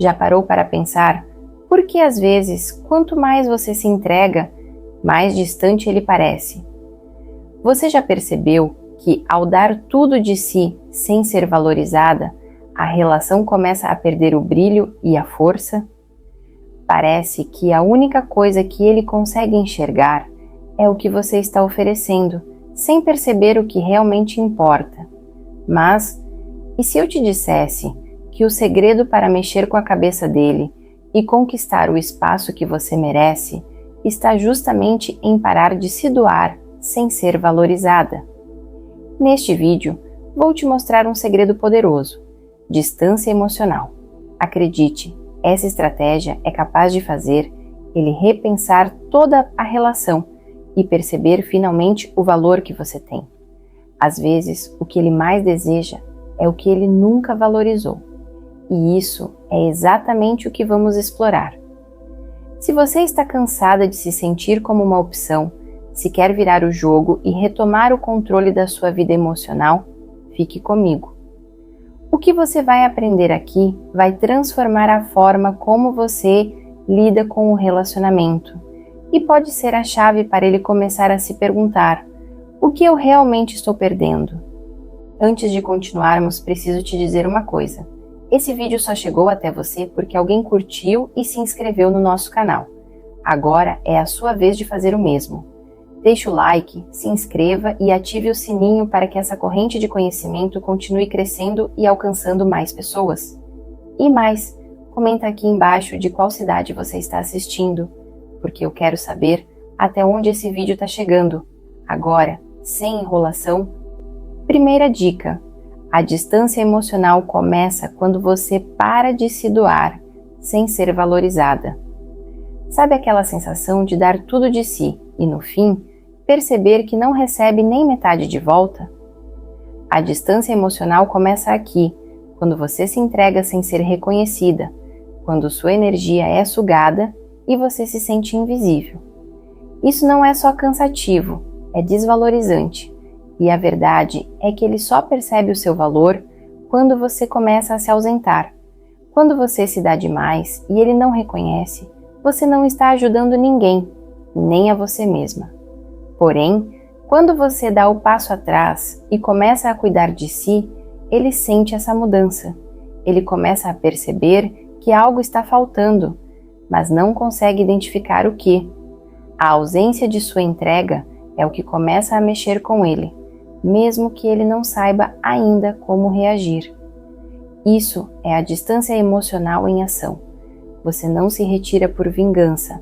Já parou para pensar por que às vezes, quanto mais você se entrega, mais distante ele parece? Você já percebeu que ao dar tudo de si sem ser valorizada, a relação começa a perder o brilho e a força? Parece que a única coisa que ele consegue enxergar é o que você está oferecendo, sem perceber o que realmente importa. Mas, e se eu te dissesse que o segredo para mexer com a cabeça dele e conquistar o espaço que você merece está justamente em parar de se doar sem ser valorizada? Neste vídeo, vou te mostrar um segredo poderoso: distância emocional. Acredite, essa estratégia é capaz de fazer ele repensar toda a relação e perceber finalmente o valor que você tem. Às vezes, o que ele mais deseja é o que ele nunca valorizou. E isso é exatamente o que vamos explorar. Se você está cansada de se sentir como uma opção, se quer virar o jogo e retomar o controle da sua vida emocional, fique comigo. O que você vai aprender aqui vai transformar a forma como você lida com o relacionamento e pode ser a chave para ele começar a se perguntar: o que eu realmente estou perdendo? Antes de continuarmos, preciso te dizer uma coisa. Esse vídeo só chegou até você porque alguém curtiu e se inscreveu no nosso canal. Agora é a sua vez de fazer o mesmo. Deixe o like, se inscreva e ative o sininho para que essa corrente de conhecimento continue crescendo e alcançando mais pessoas. E mais, comenta aqui embaixo de qual cidade você está assistindo, porque eu quero saber até onde esse vídeo está chegando. Agora, sem enrolação. Primeira dica: a distância emocional começa quando você para de se doar, sem ser valorizada. Sabe aquela sensação de dar tudo de si e, no fim, perceber que não recebe nem metade de volta? A distância emocional começa aqui, quando você se entrega sem ser reconhecida, quando sua energia é sugada e você se sente invisível. Isso não é só cansativo, é desvalorizante. E a verdade é que ele só percebe o seu valor quando você começa a se ausentar. Quando você se dá demais e ele não reconhece, você não está ajudando ninguém, nem a você mesma. Porém, quando você dá o passo atrás e começa a cuidar de si, ele sente essa mudança. Ele começa a perceber que algo está faltando, mas não consegue identificar o que. A ausência de sua entrega é o que começa a mexer com ele, mesmo que ele não saiba ainda como reagir. Isso é a distância emocional em ação. Você não se retira por vingança,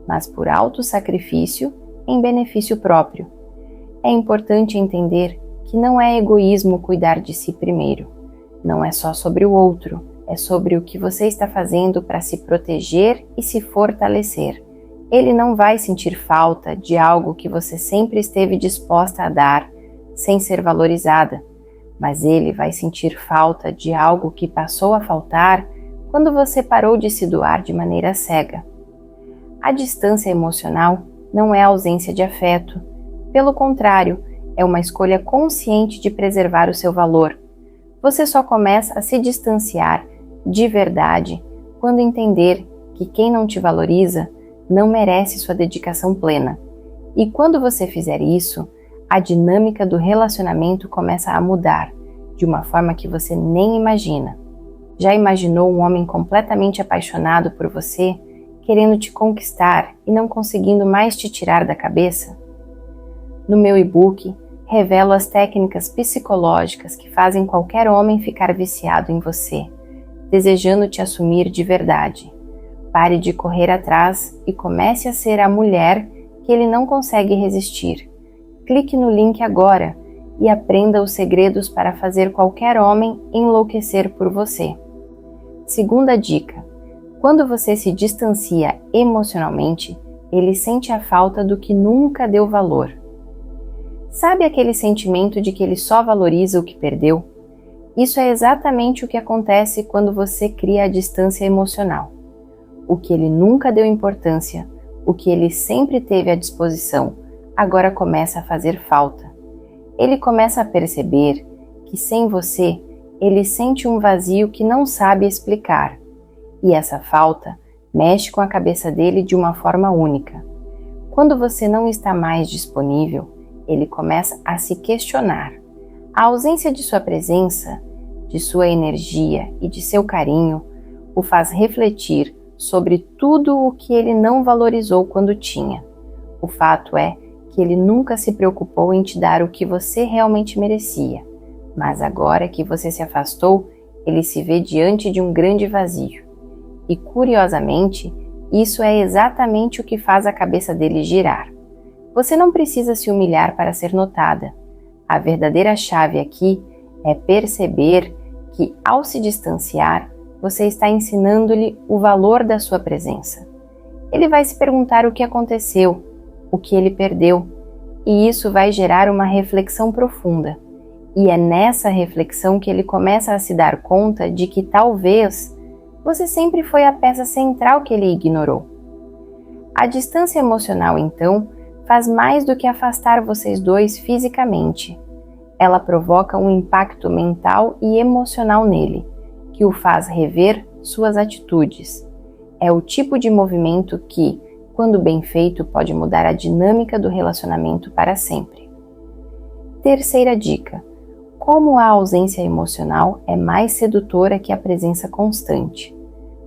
mas por autossacrifício em benefício próprio. É importante entender que não é egoísmo cuidar de si primeiro. Não é só sobre o outro, é sobre o que você está fazendo para se proteger e se fortalecer. Ele não vai sentir falta de algo que você sempre esteve disposta a dar, sem ser valorizada, mas ele vai sentir falta de algo que passou a faltar quando você parou de se doar de maneira cega. A distância emocional não é ausência de afeto, pelo contrário, é uma escolha consciente de preservar o seu valor. Você só começa a se distanciar de verdade quando entender que quem não te valoriza não merece sua dedicação plena. E quando você fizer isso, a dinâmica do relacionamento começa a mudar, de uma forma que você nem imagina. Já imaginou um homem completamente apaixonado por você, querendo te conquistar e não conseguindo mais te tirar da cabeça? No meu e-book, revelo as técnicas psicológicas que fazem qualquer homem ficar viciado em você, desejando te assumir de verdade. Pare de correr atrás e comece a ser a mulher que ele não consegue resistir. Clique no link agora e aprenda os segredos para fazer qualquer homem enlouquecer por você. Segunda dica: quando você se distancia emocionalmente, ele sente a falta do que nunca deu valor. Sabe aquele sentimento de que ele só valoriza o que perdeu? Isso é exatamente o que acontece quando você cria a distância emocional. O que ele nunca deu importância, o que ele sempre teve à disposição, agora começa a fazer falta. Ele começa a perceber que sem você, ele sente um vazio que não sabe explicar. E essa falta mexe com a cabeça dele de uma forma única. Quando você não está mais disponível, ele começa a se questionar. A ausência de sua presença, de sua energia e de seu carinho o faz refletir sobre tudo o que ele não valorizou quando tinha. O fato é que ele nunca se preocupou em te dar o que você realmente merecia, mas agora que você se afastou, ele se vê diante de um grande vazio. E, curiosamente, isso é exatamente o que faz a cabeça dele girar. Você não precisa se humilhar para ser notada. A verdadeira chave aqui é perceber que, ao se distanciar, você está ensinando-lhe o valor da sua presença. Ele vai se perguntar o que aconteceu, o que ele perdeu, e isso vai gerar uma reflexão profunda. E é nessa reflexão que ele começa a se dar conta de que talvez você sempre foi a peça central que ele ignorou. A distância emocional, então, faz mais do que afastar vocês dois fisicamente. Ela provoca um impacto mental e emocional nele, que o faz rever suas atitudes. É o tipo de movimento que, quando bem feito, pode mudar a dinâmica do relacionamento para sempre. Terceira dica: como a ausência emocional é mais sedutora que a presença constante.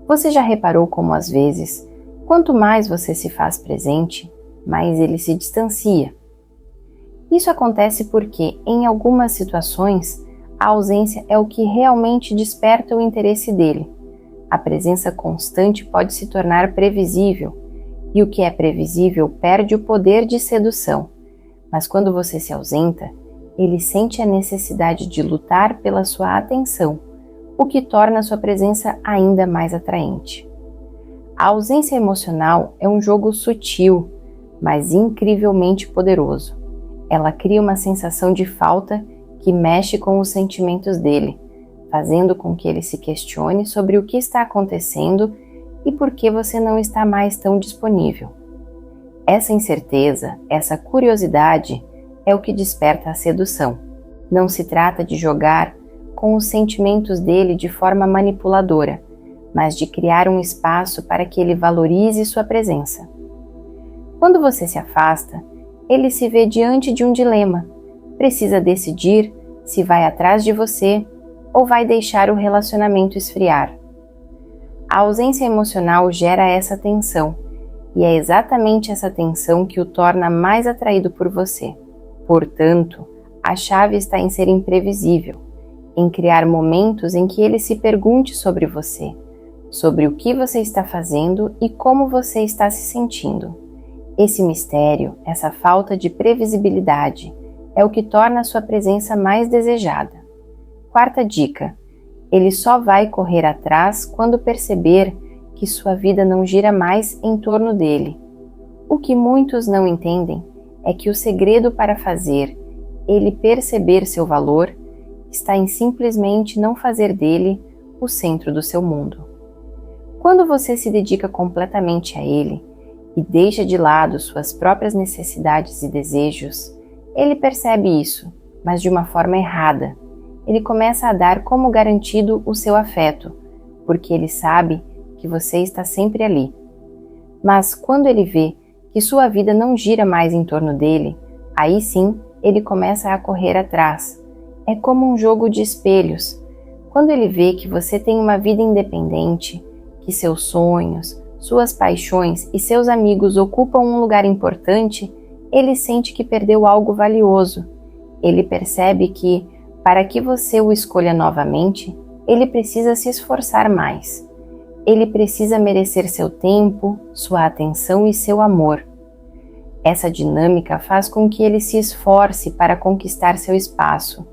Você já reparou como às vezes, quanto mais você se faz presente, mais ele se distancia? Isso acontece porque, em algumas situações, a ausência é o que realmente desperta o interesse dele. A presença constante pode se tornar previsível, e o que é previsível perde o poder de sedução. Mas quando você se ausenta, ele sente a necessidade de lutar pela sua atenção, o que torna sua presença ainda mais atraente. A ausência emocional é um jogo sutil, mas incrivelmente poderoso. Ela cria uma sensação de falta que mexe com os sentimentos dele, fazendo com que ele se questione sobre o que está acontecendo e por que você não está mais tão disponível. Essa incerteza, essa curiosidade, é o que desperta a sedução. Não se trata de jogar com os sentimentos dele de forma manipuladora, mas de criar um espaço para que ele valorize sua presença. Quando você se afasta, ele se vê diante de um dilema. Precisa decidir se vai atrás de você ou vai deixar o relacionamento esfriar. A ausência emocional gera essa tensão, e é exatamente essa tensão que o torna mais atraído por você. Portanto, a chave está em ser imprevisível, em criar momentos em que ele se pergunte sobre você, sobre o que você está fazendo e como você está se sentindo. Esse mistério, essa falta de previsibilidade, é o que torna a sua presença mais desejada. Quarta dica: ele só vai correr atrás quando perceber que sua vida não gira mais em torno dele. O que muitos não entendem é que o segredo para fazer ele perceber seu valor está em simplesmente não fazer dele o centro do seu mundo. Quando você se dedica completamente a ele e deixa de lado suas próprias necessidades e desejos, ele percebe isso, mas de uma forma errada. Ele começa a dar como garantido o seu afeto, porque ele sabe que você está sempre ali. Mas quando ele vê que sua vida não gira mais em torno dele, aí sim ele começa a correr atrás. É como um jogo de espelhos. Quando ele vê que você tem uma vida independente, que seus sonhos, suas paixões e seus amigos ocupam um lugar importante, ele sente que perdeu algo valioso. Ele percebe que, para que você o escolha novamente, ele precisa se esforçar mais. Ele precisa merecer seu tempo, sua atenção e seu amor. Essa dinâmica faz com que ele se esforce para conquistar seu espaço,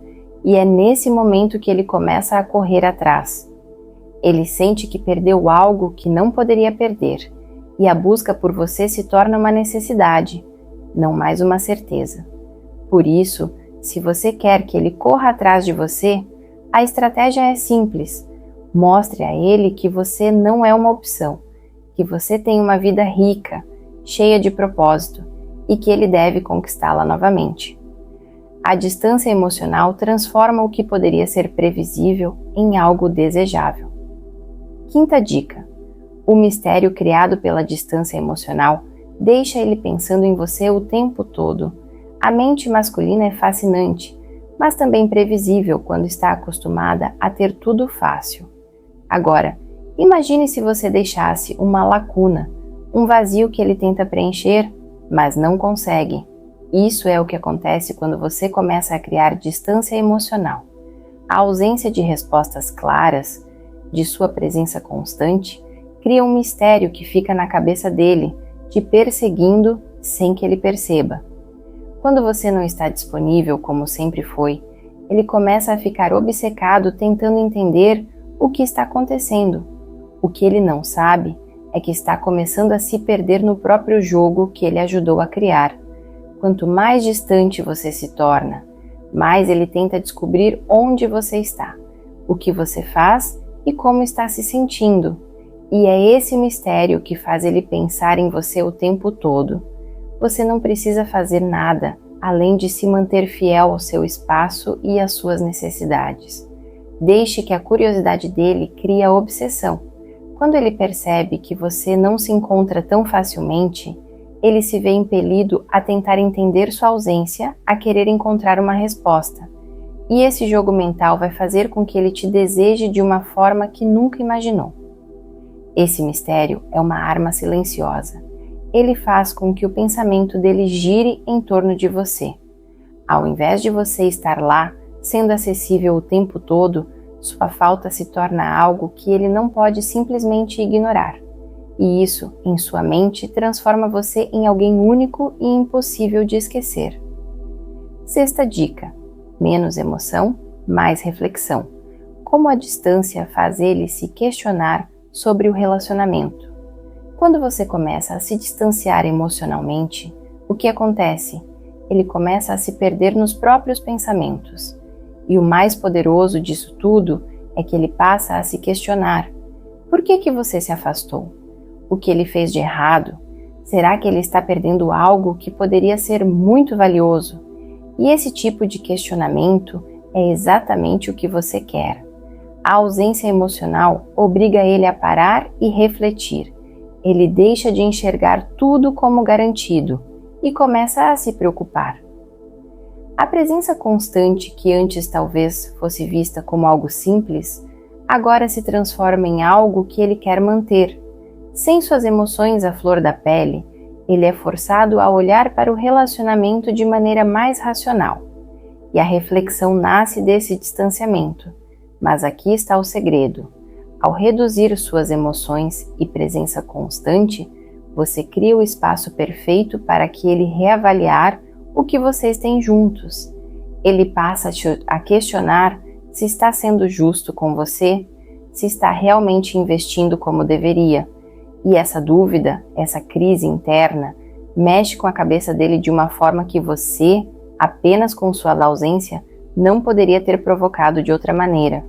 e é nesse momento que ele começa a correr atrás. Ele sente que perdeu algo que não poderia perder, e a busca por você se torna uma necessidade, não mais uma certeza. Por isso, se você quer que ele corra atrás de você, a estratégia é simples. Mostre a ele que você não é uma opção, que você tem uma vida rica, cheia de propósito, e que ele deve conquistá-la novamente. A distância emocional transforma o que poderia ser previsível em algo desejável. Quinta dica: O mistério criado pela distância emocional deixa ele pensando em você o tempo todo. A mente masculina é fascinante, mas também previsível quando está acostumada a ter tudo fácil. Agora, imagine se você deixasse uma lacuna, um vazio que ele tenta preencher, mas não consegue. Isso é o que acontece quando você começa a criar distância emocional. A ausência de respostas claras, de sua presença constante, cria um mistério que fica na cabeça dele, te perseguindo sem que ele perceba. Quando você não está disponível como sempre foi, ele começa a ficar obcecado tentando entender o que está acontecendo. O que ele não sabe é que está começando a se perder no próprio jogo que ele ajudou a criar. Quanto mais distante você se torna, mais ele tenta descobrir onde você está, o que você faz e como está se sentindo. E é esse mistério que faz ele pensar em você o tempo todo. Você não precisa fazer nada, além de se manter fiel ao seu espaço e às suas necessidades. Deixe que a curiosidade dele crie a obsessão. Quando ele percebe que você não se encontra tão facilmente, ele se vê impelido a tentar entender sua ausência, a querer encontrar uma resposta. E esse jogo mental vai fazer com que ele te deseje de uma forma que nunca imaginou. Esse mistério é uma arma silenciosa. Ele faz com que o pensamento dele gire em torno de você. Ao invés de você estar lá, sendo acessível o tempo todo, sua falta se torna algo que ele não pode simplesmente ignorar. E isso, em sua mente, transforma você em alguém único e impossível de esquecer. Sexta dica: menos emoção, mais reflexão. Como a distância faz ele se questionar sobre o relacionamento. Quando você começa a se distanciar emocionalmente, o que acontece? Ele começa a se perder nos próprios pensamentos. E o mais poderoso disso tudo é que ele passa a se questionar. Por que você se afastou? O que ele fez de errado? Será que ele está perdendo algo que poderia ser muito valioso? E esse tipo de questionamento é exatamente o que você quer. A ausência emocional obriga ele a parar e refletir. Ele deixa de enxergar tudo como garantido e começa a se preocupar. A presença constante, que antes talvez fosse vista como algo simples, agora se transforma em algo que ele quer manter. Sem suas emoções à flor da pele, ele é forçado a olhar para o relacionamento de maneira mais racional. E a reflexão nasce desse distanciamento. Mas aqui está o segredo. Ao reduzir suas emoções e presença constante, você cria o espaço perfeito para que ele reavaliar o que vocês têm juntos. Ele passa a questionar se está sendo justo com você, se está realmente investindo como deveria. E essa dúvida, essa crise interna, mexe com a cabeça dele de uma forma que você, apenas com sua ausência, não poderia ter provocado de outra maneira.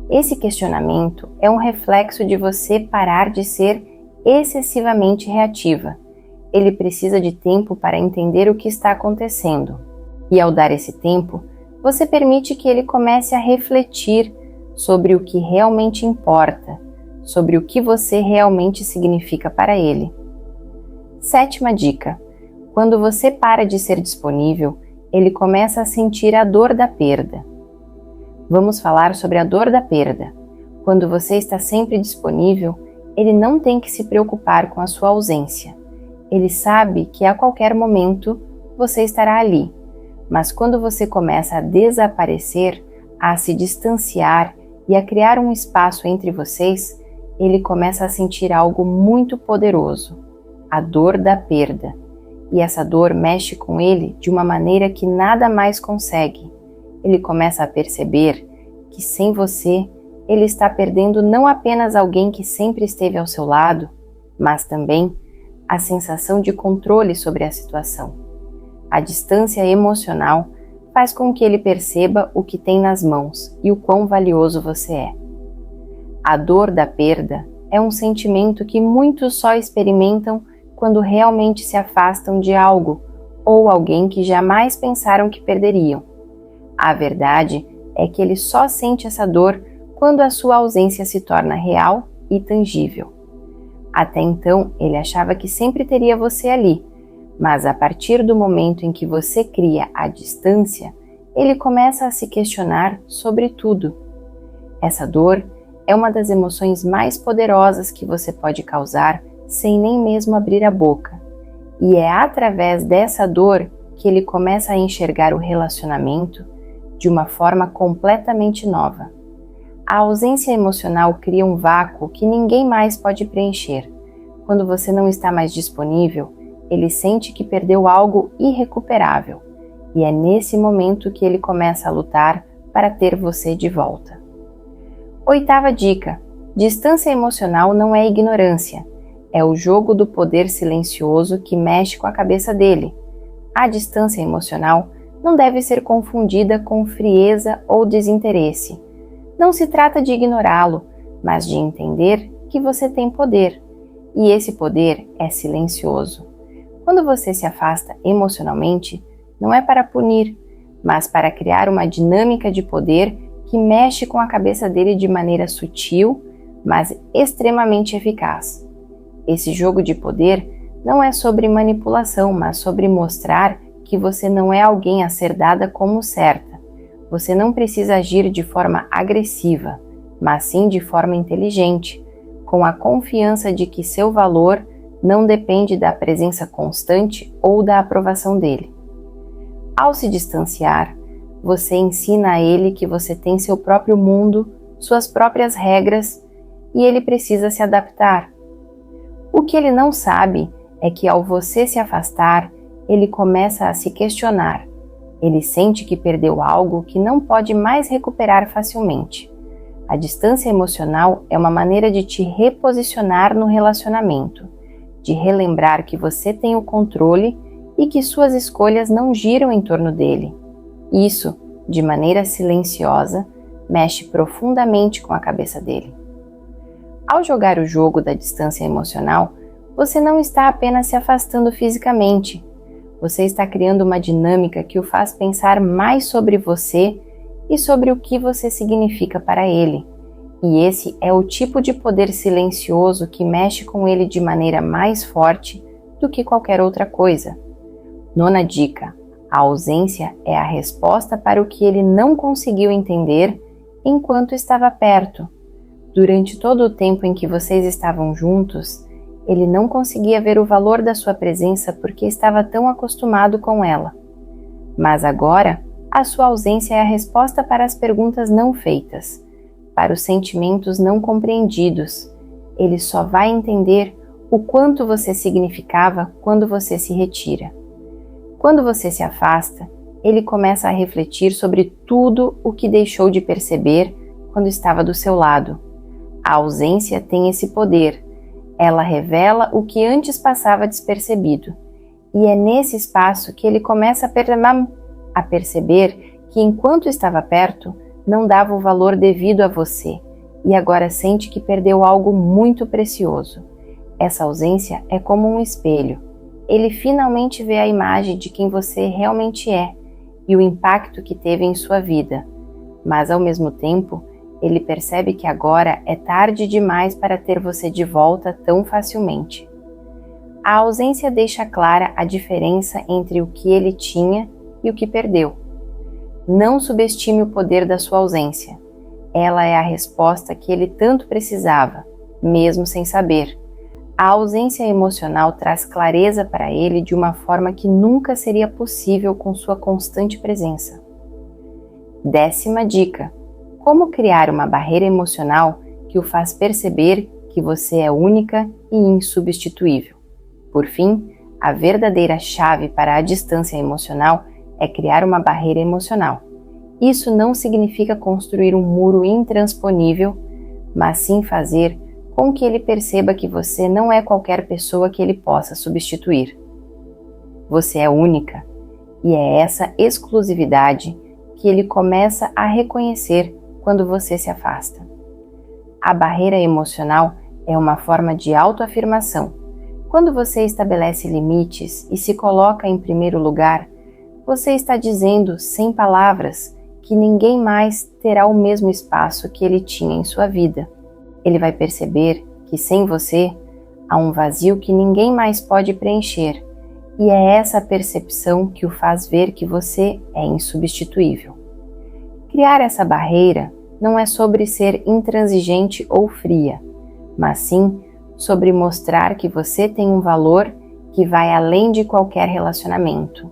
Esse questionamento é um reflexo de você parar de ser excessivamente reativa. Ele precisa de tempo para entender o que está acontecendo. E ao dar esse tempo, você permite que ele comece a refletir sobre o que realmente importa, sobre o que você realmente significa para ele. Sétima dica: quando você para de ser disponível, ele começa a sentir a dor da perda. Vamos falar sobre a dor da perda. Quando você está sempre disponível, ele não tem que se preocupar com a sua ausência. Ele sabe que a qualquer momento você estará ali. Mas quando você começa a desaparecer, a se distanciar e a criar um espaço entre vocês, ele começa a sentir algo muito poderoso: a dor da perda. E essa dor mexe com ele de uma maneira que nada mais consegue. Ele começa a perceber que sem você, ele está perdendo não apenas alguém que sempre esteve ao seu lado, mas também a sensação de controle sobre a situação. A distância emocional faz com que ele perceba o que tem nas mãos e o quão valioso você é. A dor da perda é um sentimento que muitos só experimentam quando realmente se afastam de algo ou alguém que jamais pensaram que perderiam. A verdade é que ele só sente essa dor quando a sua ausência se torna real e tangível. Até então, ele achava que sempre teria você ali, mas a partir do momento em que você cria a distância, ele começa a se questionar sobre tudo. Essa dor é uma das emoções mais poderosas que você pode causar sem nem mesmo abrir a boca. E é através dessa dor que ele começa a enxergar o relacionamento de uma forma completamente nova. A ausência emocional cria um vácuo que ninguém mais pode preencher. Quando você não está mais disponível, ele sente que perdeu algo irrecuperável. E é nesse momento que ele começa a lutar para ter você de volta. 8ª dica: distância emocional não é ignorância. É o jogo do poder silencioso que mexe com a cabeça dele. A distância emocional não deve ser confundida com frieza ou desinteresse. Não se trata de ignorá-lo, mas de entender que você tem poder. E esse poder é silencioso. Quando você se afasta emocionalmente, não é para punir, mas para criar uma dinâmica de poder que mexe com a cabeça dele de maneira sutil, mas extremamente eficaz. Esse jogo de poder não é sobre manipulação, mas sobre mostrar que você não é alguém a ser dada como certa. Você não precisa agir de forma agressiva, mas sim de forma inteligente, com a confiança de que seu valor não depende da presença constante ou da aprovação dele. Ao se distanciar, você ensina a ele que você tem seu próprio mundo, suas próprias regras, e ele precisa se adaptar. O que ele não sabe é que ao você se afastar, ele começa a se questionar. Ele sente que perdeu algo que não pode mais recuperar facilmente. A distância emocional é uma maneira de te reposicionar no relacionamento, de relembrar que você tem o controle e que suas escolhas não giram em torno dele. Isso, de maneira silenciosa, mexe profundamente com a cabeça dele. Ao jogar o jogo da distância emocional, você não está apenas se afastando fisicamente. Você está criando uma dinâmica que o faz pensar mais sobre você e sobre o que você significa para ele. E esse é o tipo de poder silencioso que mexe com ele de maneira mais forte do que qualquer outra coisa. 9ª dica: a ausência é a resposta para o que ele não conseguiu entender enquanto estava perto. Durante todo o tempo em que vocês estavam juntos, ele não conseguia ver o valor da sua presença porque estava tão acostumado com ela. Mas agora, a sua ausência é a resposta para as perguntas não feitas, para os sentimentos não compreendidos. Ele só vai entender o quanto você significava quando você se retira. Quando você se afasta, ele começa a refletir sobre tudo o que deixou de perceber quando estava do seu lado. A ausência tem esse poder. Ela revela o que antes passava despercebido. E é nesse espaço que ele começa a perceber que enquanto estava perto, não dava o valor devido a você, e agora sente que perdeu algo muito precioso. Essa ausência é como um espelho. Ele finalmente vê a imagem de quem você realmente é e o impacto que teve em sua vida. Mas ao mesmo tempo, ele percebe que agora é tarde demais para ter você de volta tão facilmente. A ausência deixa clara a diferença entre o que ele tinha e o que perdeu. Não subestime o poder da sua ausência. Ela é a resposta que ele tanto precisava, mesmo sem saber. A ausência emocional traz clareza para ele de uma forma que nunca seria possível com sua constante presença. 10ª dica: como criar uma barreira emocional que o faz perceber que você é única e insubstituível. Por fim, a verdadeira chave para a distância emocional é criar uma barreira emocional. Isso não significa construir um muro intransponível, mas sim fazer com que ele perceba que você não é qualquer pessoa que ele possa substituir. Você é única, e é essa exclusividade que ele começa a reconhecer quando você se afasta. A barreira emocional é uma forma de autoafirmação. Quando você estabelece limites e se coloca em primeiro lugar, você está dizendo, sem palavras, que ninguém mais terá o mesmo espaço que ele tinha em sua vida. Ele vai perceber que sem você, Há um vazio que ninguém mais pode preencher, e é essa percepção que o faz ver que você é insubstituível. Criar essa barreira não é sobre ser intransigente ou fria, mas sim sobre mostrar que você tem um valor que vai além de qualquer relacionamento.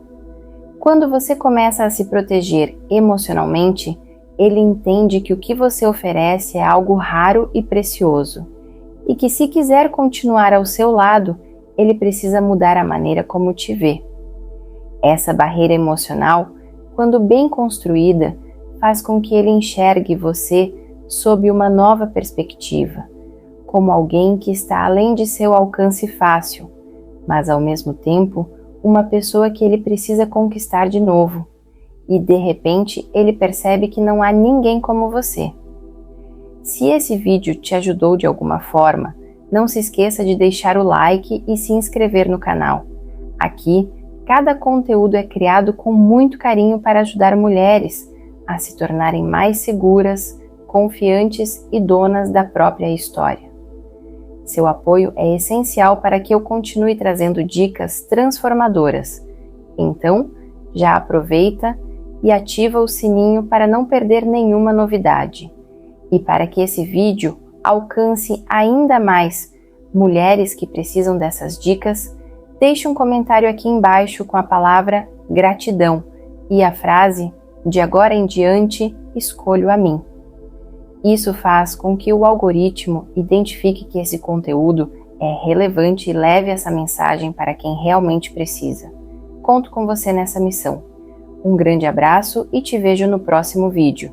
Quando você começa a se proteger emocionalmente, ele entende que o que você oferece é algo raro e precioso, e que se quiser continuar ao seu lado, ele precisa mudar a maneira como te vê. Essa barreira emocional, quando bem construída, faz com que ele enxergue você sob uma nova perspectiva, como alguém que está além de seu alcance fácil, mas ao mesmo tempo uma pessoa que ele precisa conquistar de novo. E de repente ele percebe que não há ninguém como você. Se esse vídeo te ajudou de alguma forma, não se esqueça de deixar o like e se inscrever no canal. Aqui, cada conteúdo é criado com muito carinho para ajudar mulheres a se tornarem mais seguras, confiantes e donas da própria história. Seu apoio é essencial para que eu continue trazendo dicas transformadoras. Então, já aproveita e ativa o sininho para não perder nenhuma novidade. E para que esse vídeo alcance ainda mais mulheres que precisam dessas dicas, deixe um comentário aqui embaixo com a palavra gratidão e a frase "de agora em diante escolho a mim". Isso faz com que o algoritmo identifique que esse conteúdo é relevante e leve essa mensagem para quem realmente precisa. Conto com você nessa missão. Um grande abraço e te vejo no próximo vídeo.